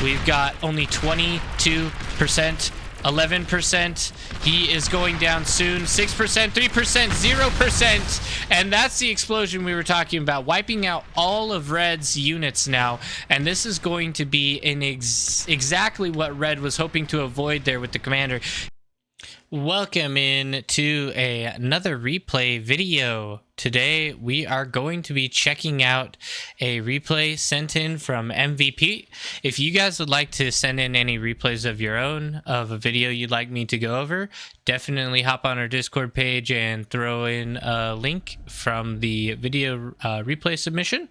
We've got only 22%, 11%. He is going down soon. 6%, 3%, 0%. And that's the explosion we were talking about, wiping out all of Red's units now. And this is going to be exactly what Red was hoping to avoid there with the commander. Welcome in to another replay video. Today we are going to be checking out a replay sent in from MVPete. If you guys would like to send in any replays of your own of a video you'd like me to go over, definitely hop on our Discord page and throw in a link from the video replay submission,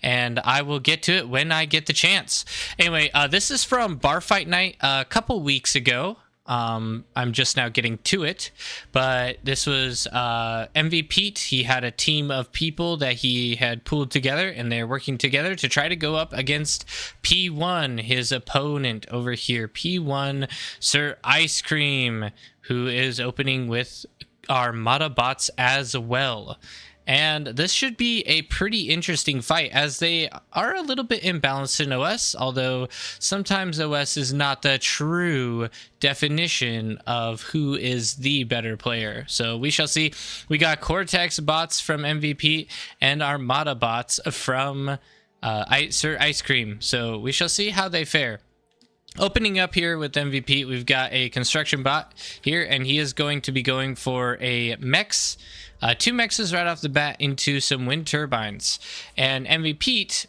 and I will get to it when I get the chance. Anyway, this is from Bar Fight Night a couple weeks ago. I'm just now getting to it, but this was MVPete. He had a team of people that he had pulled together, and they're working together to try to go up against P1, his opponent over here. P1 Sir Ice Cream, who is opening with Armada bots as well. And this should be a pretty interesting fight, as they are a little bit imbalanced in OS, although sometimes OS is not the true definition of who is the better player. So we shall see. We got Cortex bots from MVP and Armada bots from Sir Ice Cream. So we shall see how they fare. Opening up here with MVP, we've got a construction bot here, and he is going to be going for a mechs. Two mechs right off the bat into some wind turbines, and MVPete's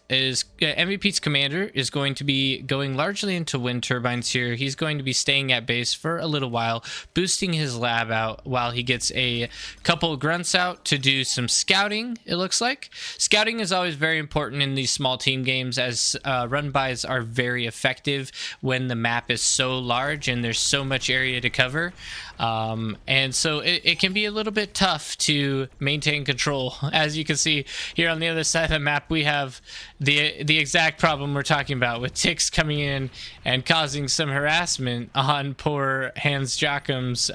commander is going to be going largely into wind turbines here. He's going to be staying at base for a little while, boosting his lab out while he gets a couple grunts out to do some scouting. It looks like scouting is always very important in these small team games, as run bys are very effective when the map is so large and there's so much area to cover, and so it can be a little bit tough to maintain control. As you can see here on the other side of the map, we have the exact problem we're talking about, with ticks coming in and causing some harassment on poor Hans Jacom's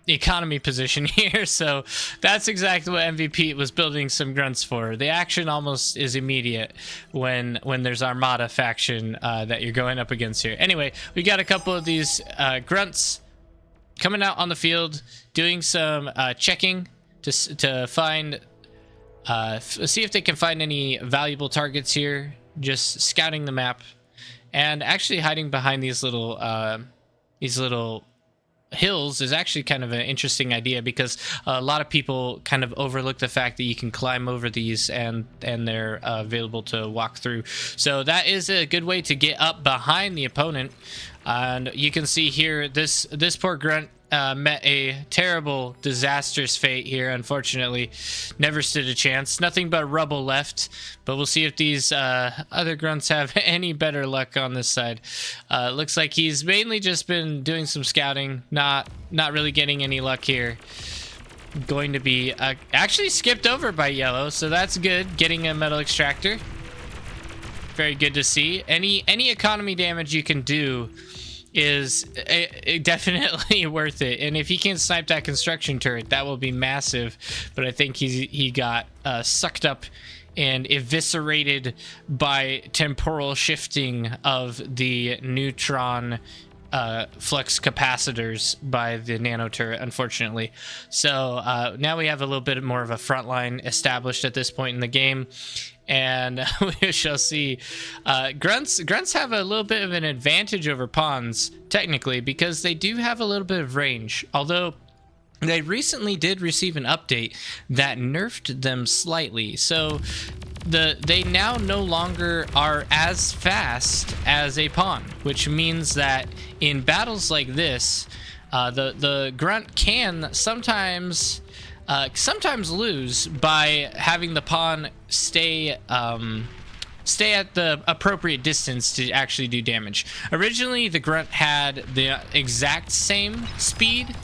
economy position here. So that's exactly what MVP was building some grunts for. The action almost is immediate when there's Armada faction that you're going up against here. Anyway, we got a couple of these grunts coming out on the field, doing some checking to find, see if they can find any valuable targets here. Just scouting the map, and actually hiding behind these little hills is actually kind of an interesting idea, because a lot of people kind of overlook the fact that you can climb over these and they're available to walk through. So that is a good way to get up behind the opponent. And you can see here this poor grunt met a terrible, disastrous fate here. Unfortunately, never stood a chance. Nothing but rubble left, but we'll see if these other grunts have any better luck on this side. Looks like he's mainly just been doing some scouting, not really getting any luck here. Going to be actually skipped over by yellow, so that's good. Getting a metal extractor, very good to see. Any economy damage you can do is definitely worth it, and if he can snipe that construction turret, that will be massive. But I think he got sucked up and eviscerated by temporal shifting of the neutron flux capacitors by the nano turret, unfortunately. So now we have a little bit more of a front line established at this point in the game, and we shall see. Grunts have a little bit of an advantage over pawns, technically, because they do have a little bit of range, although they recently did receive an update that nerfed them slightly. So they now no longer are as fast as a pawn, which means that in battles like this, the grunt can sometimes lose by having the pawn stay at the appropriate distance to actually do damage. Originally, the grunt had the exact same speed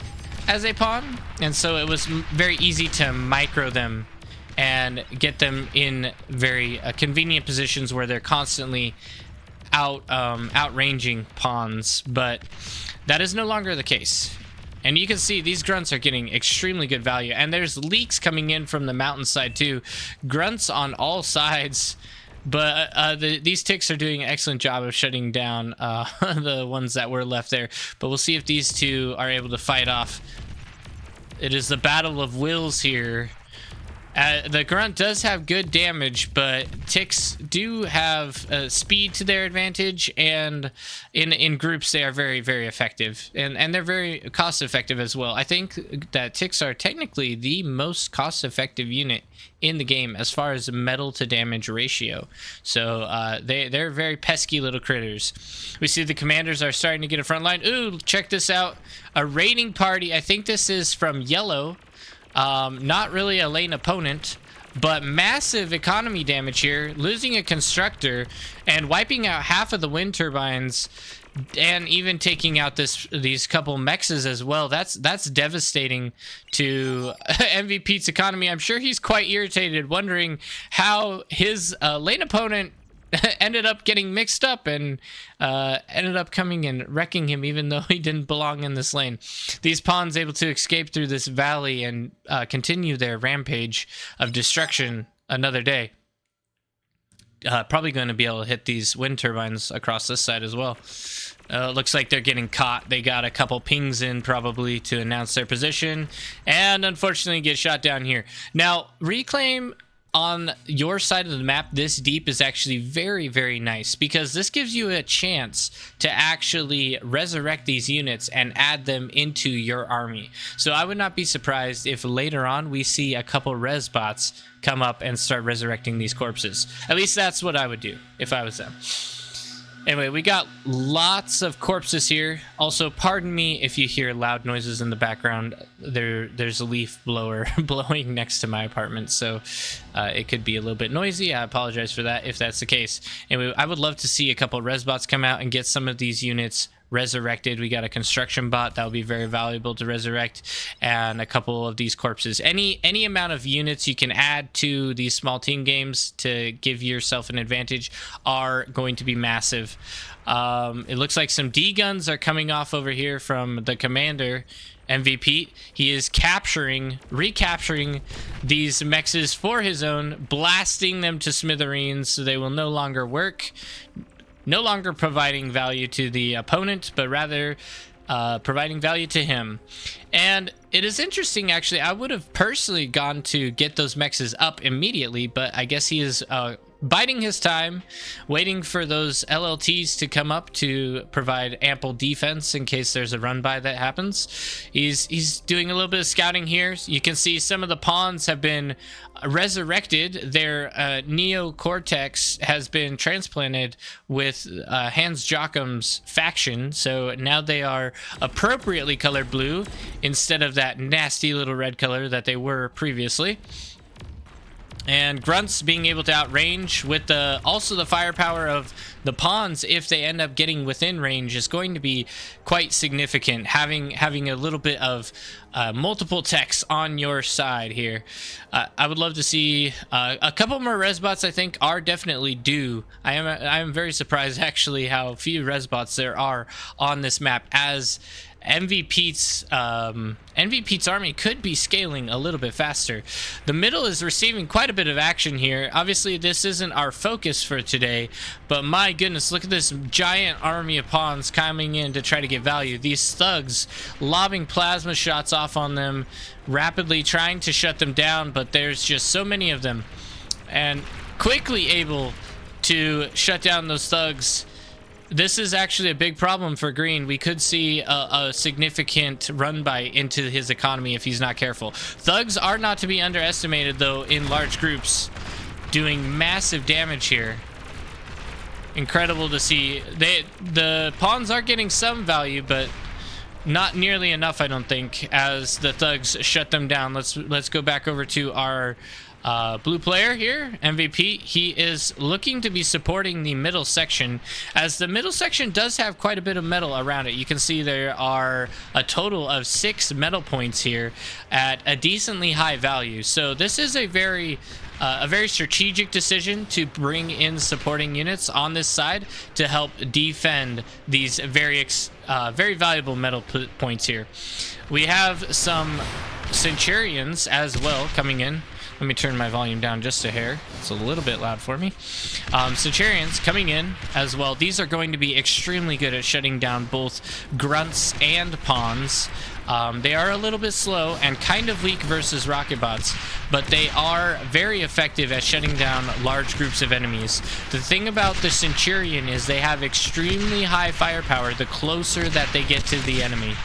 as a pawn, and so it was very easy to micro them and get them in very convenient positions where they're constantly outranging pawns. But that is no longer the case. And you can see these grunts are getting extremely good value. And there's leaks coming in from the mountainside too. Grunts on all sides But these ticks are doing an excellent job of shutting down the ones that were left there. But we'll see if these two are able to fight off. It is the battle of wills here. The grunt does have good damage, but ticks do have speed to their advantage, and in groups they are very, very effective, and they're very cost effective as well. I think that ticks are technically the most cost effective unit in the game as far as metal to damage ratio. So they're very pesky little critters. We see the commanders are starting to get a front line. Ooh, check this out. A raiding party. I think this is from yellow. Not really a lane opponent, but massive economy damage here, losing a constructor and wiping out half of the wind turbines, and even taking out these couple mexes as well. That's devastating to MVPete's economy. I'm sure he's quite irritated, wondering how his lane opponent ended up getting mixed up and ended up coming and wrecking him, even though he didn't belong in this lane. These pawns able to escape through this valley and continue their rampage of destruction another day. Probably going to be able to hit these wind turbines across this side as well. Looks like they're getting caught. They got a couple pings in probably to announce their position, and unfortunately get shot down here. Now, reclaim on your side of the map this deep is actually very, very nice, because this gives you a chance to actually resurrect these units and add them into your army. So I would not be surprised if later on we see a couple res bots come up and start resurrecting these corpses. At least that's what I would do if I was them. Anyway, we got lots of corpses here. Also, pardon me if you hear loud noises in the background. There's a leaf blower blowing next to my apartment, so it could be a little bit noisy. I apologize for that if that's the case. Anyway, I would love to see a couple res bots come out and get some of these units resurrected. We got a construction bot that would be very valuable to resurrect, and a couple of these corpses. Any amount of units you can add to these small team games to give yourself an advantage are going to be massive. It looks like some D guns are coming off over here from the commander, MVPete. He is recapturing these mexes for his own, blasting them to smithereens so they will no longer work. No longer providing value to the opponent, but rather providing value to him. And it is interesting, actually. I would have personally gone to get those mexes up immediately, but I guess he is biding his time, waiting for those LLTs to come up to provide ample defense in case there's a run by that happens. He's doing a little bit of scouting here. You can see some of the pawns have been resurrected. Their neocortex has been transplanted with Hans Jocham's faction, so now they are appropriately colored blue instead of that nasty little red color that they were previously. And grunts being able to outrange with also the firepower of the pawns. If they end up getting within range, is going to be quite significant. Having a little bit of multiple techs on your side here. I would love to see a couple more res bots. I think are definitely due. I am very surprised actually how few res bots there are on this map, as MVPete's army could be scaling a little bit faster. The middle is receiving quite a bit of action here. Obviously, this isn't our focus for today, but my goodness, look at this giant army of pawns coming in to try to get value. These thugs lobbing plasma shots off on them, rapidly trying to shut them down, but there's just so many of them, and quickly able to shut down those thugs. This is actually a big problem for green. We could see a significant run by into his economy if he's not careful. Thugs are not to be underestimated, though, in large groups, doing massive damage here. Incredible to see. The pawns are getting some value, but not nearly enough, I don't think, as the thugs shut them down. Let's go back over to our blue player here, MVP. He is looking to be supporting the middle section, as the middle section does have quite a bit of metal around it. You can see there are a total of 6 metal points here at a decently high value. So this is a very strategic decision to bring in supporting units on this side to help defend these very valuable metal points here. We have some Centurions as well coming in. Let me turn my volume down just a hair. It's a little bit loud for me. Centurions coming in as well. These are going to be extremely good at shutting down both grunts and pawns. They are a little bit slow and kind of weak versus rocket bots, but they are very effective at shutting down large groups of enemies. The thing about the Centurion is they have extremely high firepower the closer that they get to the enemy.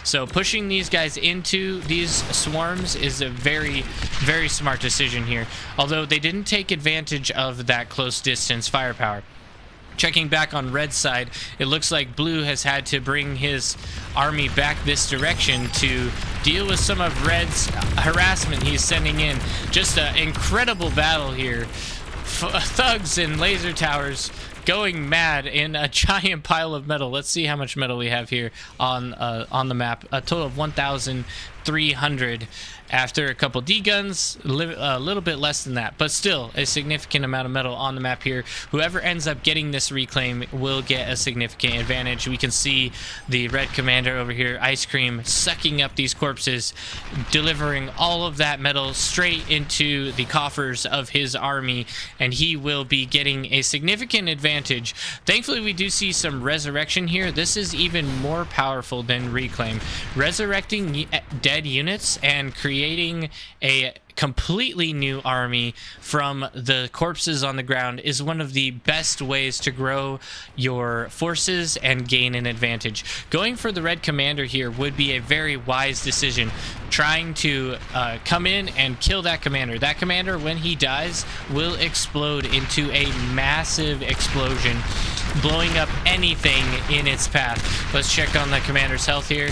So pushing these guys into these swarms is a very, very smart decision here. Although they didn't take advantage of that close distance firepower. Checking back on Red's side, it looks like Blue has had to bring his army back this direction to deal with some of Red's harassment he's sending in. Just an incredible battle here. Thugs and laser towers going mad in a giant pile of metal. Let's see how much metal we have here on the map. A total of 1,300 after a couple D-guns, a little bit less than that, but still a significant amount of metal on the map here. Whoever ends up getting this reclaim will get a significant advantage. We can see the red commander over here, Ice Cream, sucking up these corpses, delivering all of that metal straight into the coffers of his army, and he will be getting a significant advantage. Thankfully, we do see some resurrection here. This is even more powerful than reclaim. Resurrecting dead units and creating a completely new army from the corpses on the ground is one of the best ways to grow your forces and gain an advantage. Going for the red commander here would be a very wise decision. Trying to come in and kill that commander. That commander, when he dies, will explode into a massive explosion, blowing up anything in its path. Let's check on the commander's health here.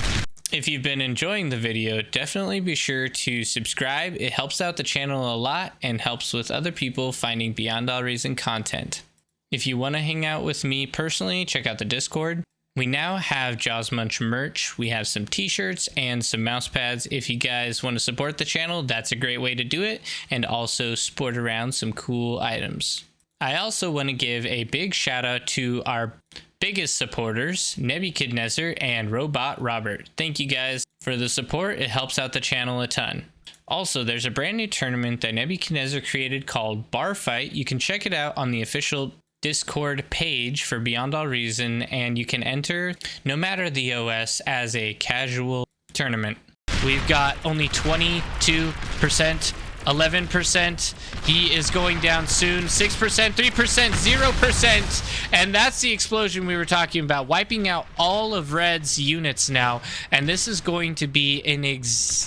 If you've been enjoying the video, definitely be sure to subscribe. It helps out the channel a lot and helps with other people finding Beyond All Reason content. If you want to hang out with me personally, check out the Discord. We now have Jaws Munch merch. We have some t-shirts and some mouse pads. If you guys want to support the channel, that's a great way to do it, and also sport around some cool items. I also want to give a big shout out to our biggest supporters, Nebuchadnezzar and Robot Robert. Thank you guys for the support. It helps out the channel a ton. Also, there's a brand new tournament that Nebuchadnezzar created called Bar Fight. You can check it out on the official Discord page for Beyond All Reason, and you can enter no matter the OS as a casual tournament. We've got only 22%. 11%. He is going down soon. 6%, 3%, 0%. And that's the explosion we were talking about, wiping out all of Red's units now. And this is going to be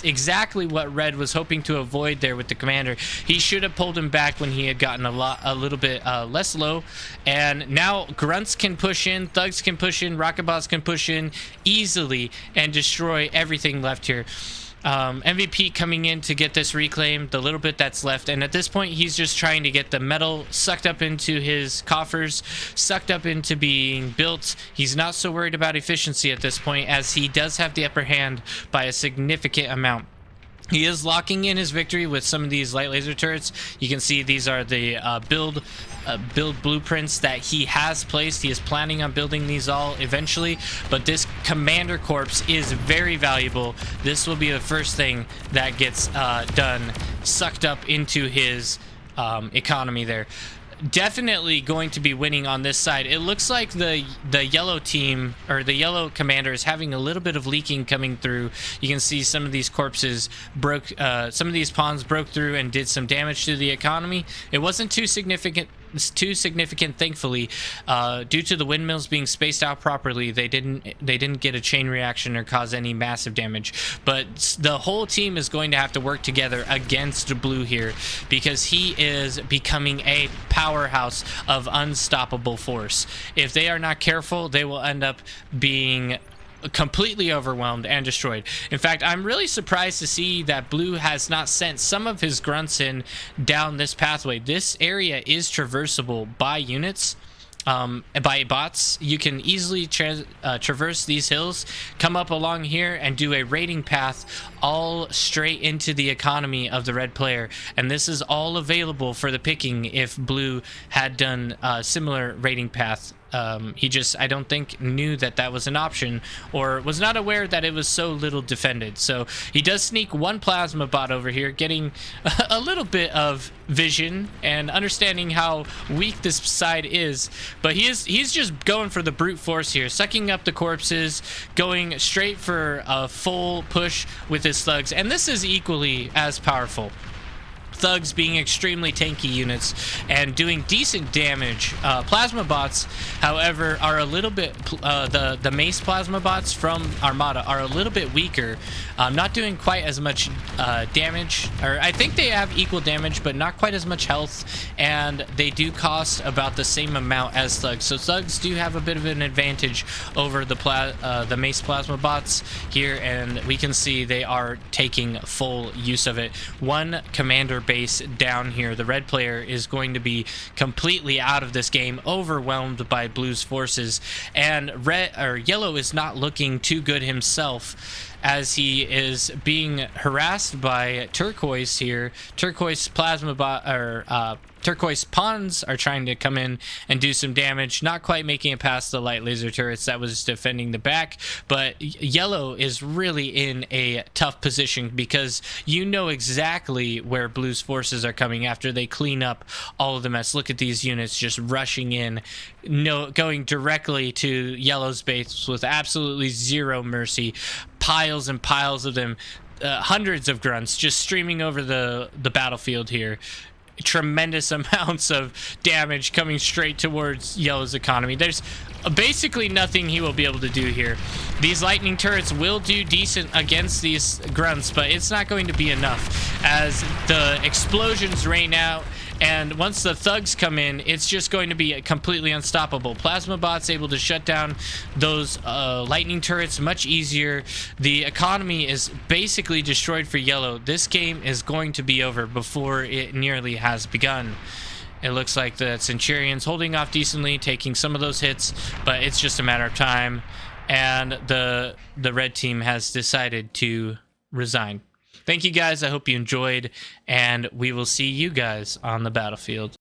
exactly what Red was hoping to avoid there with the commander. He should have pulled him back when he had gotten a little bit less low. And now grunts can push in, thugs can push in, rocket bots can push in easily and destroy everything left here. MVPete coming in to get this reclaim, the little bit that's left, and at this point he's just trying to get the metal sucked up into his coffers, sucked up into being built. He's not so worried about efficiency at this point, as he does have the upper hand by a significant amount. He is locking in his victory with some of these light laser turrets. You can see these are the build blueprints that he has placed. He is planning on building these all eventually, but this commander corpse is very valuable. This will be the first thing that gets done, sucked up into his economy there. Definitely going to be winning on this side. It looks like the yellow team, or the yellow commander, is having a little bit of leaking coming through. You can see some of these corpses broke, some of these pawns broke through and did some damage to the economy. It wasn't too significant, thankfully. Due to the windmills being spaced out properly, they didn't get a chain reaction or cause any massive damage. But the whole team is going to have to work together against Blue here, because he is becoming a powerhouse of unstoppable force. If they are not careful, they will end up being completely overwhelmed and destroyed. In fact, I'm really surprised to see that Blue has not sent some of his grunts in down this pathway. This area is traversable by units, by bots. You can easily traverse these hills, come up along here, and do a raiding path all straight into the economy of the red player. And this is all available for the picking if Blue had done a similar raiding path he just, I don't think, knew that that was an option, or was not aware that it was so little defended. So he does sneak one plasma bot over here, getting a little bit of vision and understanding how weak this side is. But he's just going for the brute force here, sucking up the corpses, going straight for a full push with his thugs. And this is equally as powerful. Thugs being extremely tanky units and doing decent damage. Plasma bots, however, are a little bit the mace plasma bots from Armada are a little bit weaker, not doing quite as much damage, or I think they have equal damage but not quite as much health, and they do cost about the same amount as thugs. So thugs do have a bit of an advantage over the mace plasma bots here, and we can see they are taking full use of it. One commander base down here. The red player is going to be completely out of this game, overwhelmed by blue's forces, and yellow is not looking too good himself, as he is being harassed by turquoise here. Turquoise plasma bot, or turquoise pawns are trying to come in and do some damage, not quite making it past the light laser turrets that was defending the back. But yellow is really in a tough position, because you know exactly where blue's forces are coming after they clean up all of the mess. Look at these units just rushing in, going directly to yellow's base with absolutely zero mercy. Piles and piles of them, hundreds of grunts just streaming over the battlefield here. Tremendous amounts of damage coming straight towards yellow's economy. There's basically nothing he will be able to do here. These lightning turrets will do decent against these grunts, but it's not going to be enough, as the explosions rain out, and once the thugs come in, it's just going to be completely unstoppable. Plasma bots able to shut down those lightning turrets much easier. The economy is basically destroyed for yellow. This game is going to be over before it nearly has begun. It looks like the Centurion's holding off decently, taking some of those hits, but it's just a matter of time, and the red team has decided to resign. Thank you guys, I hope you enjoyed, and we will see you guys on the battlefield.